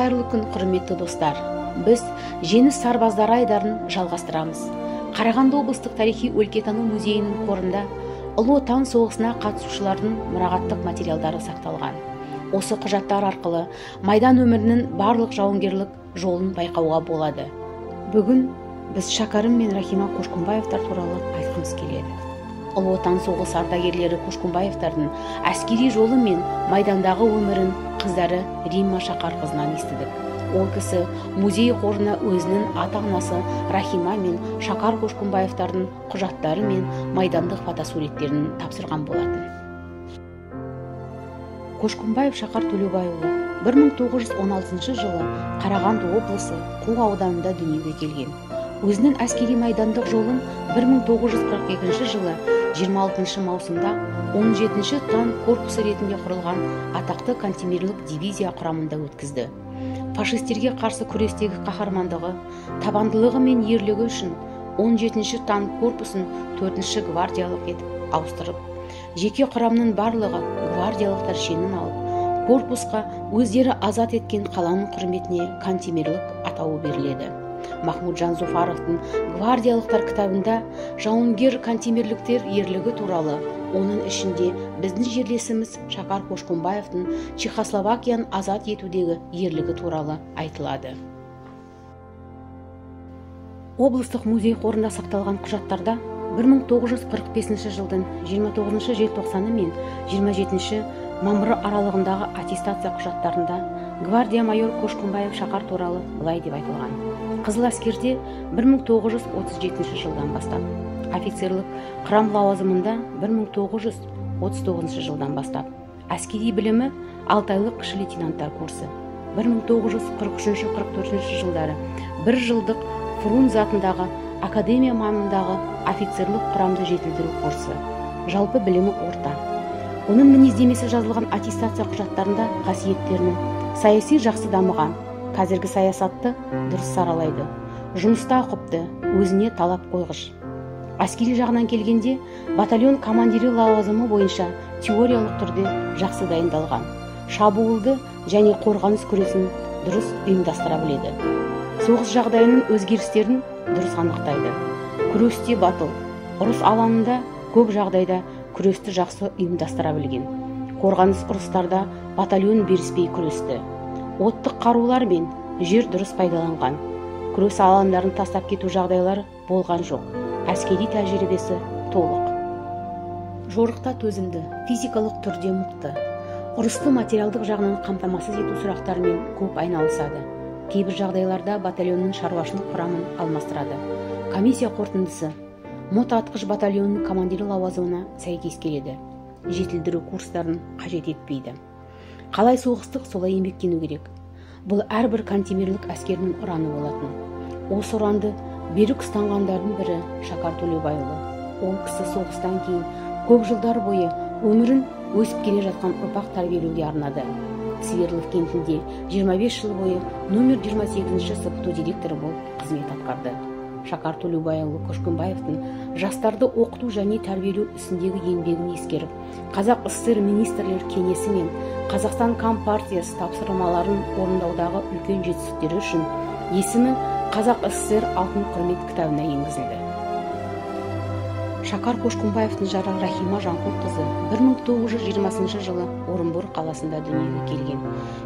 қайырлы күн, құрметті достар. Біз Жеңіс сарбаздары айдарын жалғастырамыз. Қарағанды облыстық тарихи өлкетану музейінің қорында Ұлы Отан соғысына қатысушылардың мұрағаттық материалдары сақталған. Осы құжаттар арқылы майдан өмірінің барлық жауынгерлік жолын байқауға болады. Бүгін біз Шәкәрім мен Рахима Қошқынбаевтар туралы айтқымыз келеді. Ұлы Отан соғысы ардагерлері Қошқынбаевтардың әскери жолы мен майдандағы өмірін қыздары Римма Шақарқызынан естідік. Ол кісі музей қорына өзінің ата-анасы Рахима мен Шақар Қошқынбаевтардың құжаттары мен майдандық фотосуреттерін тапсырған болатын. Қошқынбаев Шақар Төлеубайұлы 1916 жылы Қарағанды облысы Қу ауданында дүниеге келген. Өзінің әскери майдандық жолын 1942 жылы 26 маусымда 17-ші танк корпусы ретінде құрылған атақты кантемирлік дивизия құрамында өткізді. Фашистерге қарсы күрестегі қаһармандығы, табандылығы мен ерлігі үшін 17-ші танк корпусын 4-ші гвардиялық етіп ауыстырып, жеке құрамның барлығы гвардиялықтар шенін алып, корпусқа өздері азат еткен қаланың құрметіне кантемирлік атауы беріледі. Махмуджан Зуфаровтың гвардиялықтар кітабында жауынгер кантемирліктер ерлігі туралы, оның ішінде біздің жерлесіміз Шақар Қошқынбаевтың Чехословакияны азат етудегі ерлігі туралы айтылады. Облыстық музей қорында сақталған құжаттарда 1945 жылдың 29 желтоқсаны мен 27 мамыры аралығындағы аттестация құжаттарында гвардия майор Қошқынбаев Шақар туралы былай деп айтылған. Қызыл әскерде 1937 жылдан бастап, офицерлік құрам лауазымында 1939 жылдан бастап, әскери білімі 6 айлық кіші лейтенанттар курсы, 1943-44 жылдары 1 жылдық Фрунзе атындағы академия маңындағы офицерлік құрамды жетілдіру курсы, жалпы білімі орта. Оның мінездемесі жазылған аттестация құжаттарында қасиеттерінің саяси жақсы дамыған, қазіргі саясатты дұрыс саралайды, жұмыста ұқыпты, өзіне талап қойғыш. Әскери жағынан келгенде батальон командирі лауазымы бойынша теориялық түрде жақсы дайындалған, шабуылды және қорғаныс күресін дұрыс ұйымдастыра біледі. Соғыс жағдайының өзгерістерін дұрыс анықтайды. Күресте батыл, ұрыс алаңында көп жағдайда күресті жақсы ұйымдастыра білген. Қорғаныс ұрыстарда батальон беріспей күресті. Оттық қарулар мен жер дұрыс пайдаланған. Күрес алаңдарын тастап кету жағдайлары болған жоқ. Әскери тәжірибесі толық. Жорықта төзімді, физикалық түрде мықты. Ұрысты материалдық жағынан қамтамасыз ету сұрақтарымен көп айналысады. Кейбір жағдайларда батальонның шаруашылық құрамын алмастырады. Комиссия қорытындысы мотоатқыш батальонның командирі лауазымына сәйкес келеді. Жетілдіру курстарын қажет етпейді. Қалай соғыстық, солай еңбектену керек. Бұл әрбір кантемирлік әскерінің ұраны болатын. Осы ұранды берік ұстанғандардың бірі Шақар Төлеубайұлы. Ол кісі соғыстан кейін көп жылдар бойы өмірін өсіп келе жатқан ұрпақ тәрбиелеуге арнады. Свердлов кентінде 25 жыл бойы номер 28-ші СПТУ директоры болып қызмет атқарды. Шақар Төлеубайұлы Қошқынбаевтың жастарды оқыту және тәрбиелеу ісіндегі еңбегін ескеріп, Қазақ СССР министрлер кеңесі мен Қазақстан Компартиясы тапсырмаларын орындаудағы үлкен жетістіктері үшін есімі Қазақ СССР алтын құрмет кітабына енгізілді. Шақар Қошқынбаевтың жары Рахима Жанқұлқызы 1920 жылы Орынбор қаласында дүниеге келген.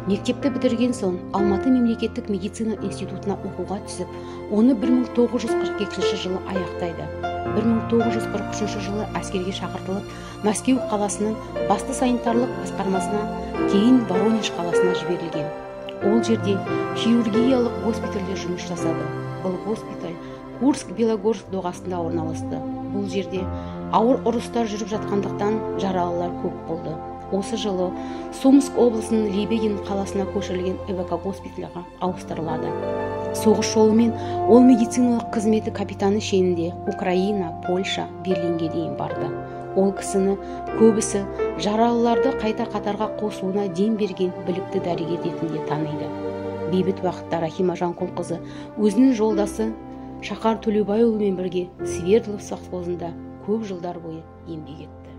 Мектепті бітірген соң Алматы мемлекеттік медицина институтына оқуға түсіп, оны 1942 жылы аяқтайды. 1943 жылы әскерге шақыртылып, Мәскеу қаласының басты санитарлық басқармасына, кейін Воронеж қаласына жіберілген. Ол жерде хирургиялық госпитальде жұмыс жасады. Бұл госпиталь Курск-Белогорск доғасында орналасты. Бұл жерде ауыр ұрыстар жүріп жатқандықтан жаралылар көп болды. Осы жылы Сомск облысының Лебедин қаласына көшірілген эвакогоспитальға ауыстырылады. Соғыс жолымен ол медициналық қызметі капитаны шенінде Украина, Польша, Берлинге дейін барды. Ол кісіні көбісі жаралыларды қайта қатарға қосуына дем берген білікті дәрігер ретінде таниды. Бейбіт уақытта Рахима Жанқұлқызы өзінің жолдасы Шақар Төлеубайұлымен бірге Свердлов совхозында көп жылдар бойы еңбек етті.